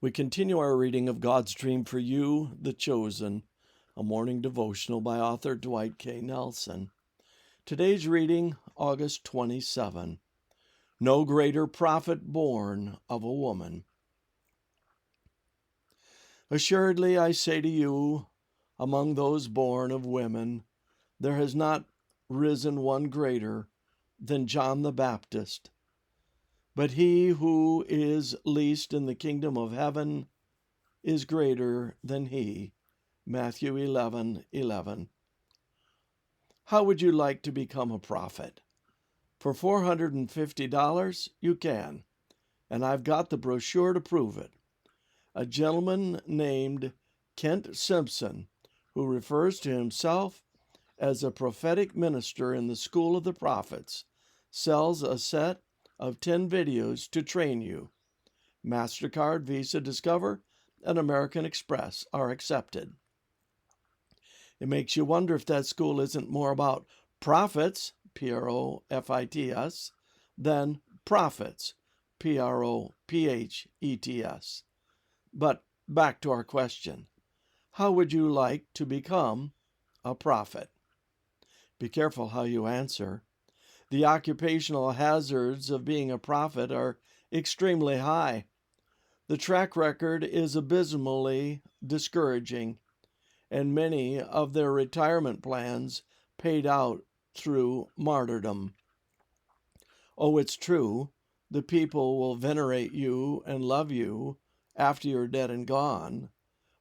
We continue our reading of God's Dream for You, The Chosen, a morning devotional by author Dwight K. Nelson. Today's reading, August 27. No greater prophet born of a woman. Assuredly, I say to you, among those born of women, there has not risen one greater than John the Baptist. But he who is least in the kingdom of heaven is greater than he. Matthew 11:11. How would you like to become a prophet? For $450, you can, and I've got the brochure to prove it. A gentleman named Kent Simpson, who refers to himself as a prophetic minister in the School of the Prophets, sells a set of 10 videos to train you. MasterCard, Visa, Discover, and American Express are accepted. It makes you wonder if that school isn't more about prophets, Profits, than prophets, Prophets. But back to our question. How would you like to become a prophet? Be careful how you answer. The occupational hazards of being a prophet are extremely high. The track record is abysmally discouraging, and many of their retirement plans paid out through martyrdom. Oh, it's true, the people will venerate you and love you after you're dead and gone,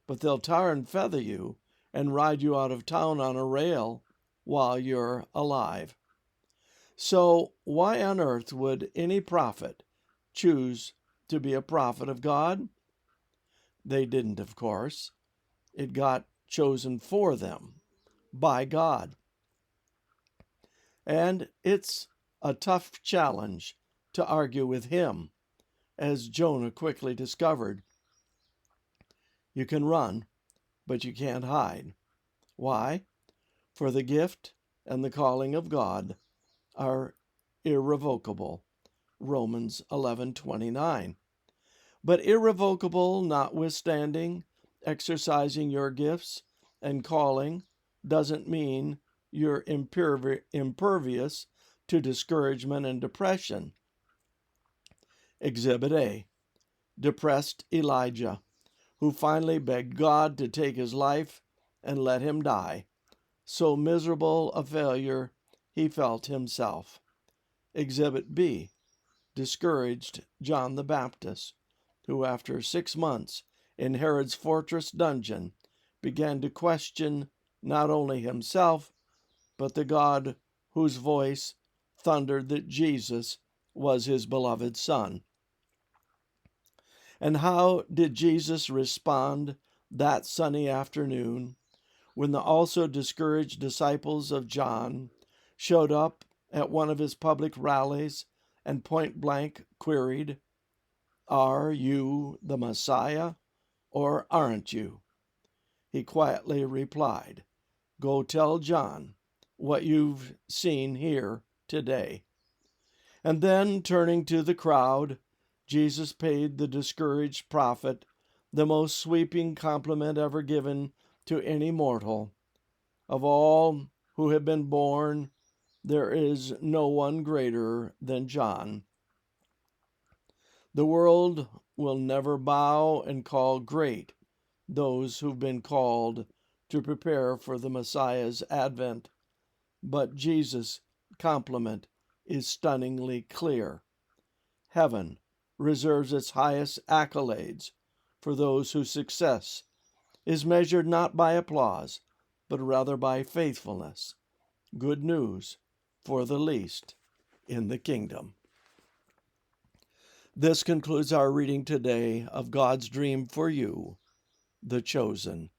but they'll tar and feather you and ride you out of town on a rail while you're alive. So why on earth would any prophet choose to be a prophet of God? They didn't, of course. It got chosen for them by God. And it's a tough challenge to argue with him, as Jonah quickly discovered. You can run, but you can't hide. Why? For the gift and the calling of God are irrevocable. Romans 11:29. But irrevocable notwithstanding, exercising your gifts and calling doesn't mean you're impervious to discouragement and depression. Exhibit A. Depressed Elijah, who finally begged God to take his life and let him die. So miserable a failure he felt himself. Exhibit B. Discouraged John the Baptist, who after 6 months in Herod's fortress dungeon began to question not only himself, but the God whose voice thundered that Jesus was his beloved Son. And how did Jesus respond that sunny afternoon when the also discouraged disciples of John showed up at one of his public rallies and point blank queried, "Are you the Messiah, or aren't you?" He quietly replied, "Go tell John what you've seen here today." And then, turning to the crowd, Jesus paid the discouraged prophet the most sweeping compliment ever given to any mortal. Of all who have been born, there is no one greater than John. The world will never bow and call great those who've been called to prepare for the Messiah's advent, but Jesus' compliment is stunningly clear. Heaven reserves its highest accolades for those whose success is measured not by applause, but rather by faithfulness. Good news for the least in the kingdom. This concludes our reading today of God's Dream for You, The Chosen.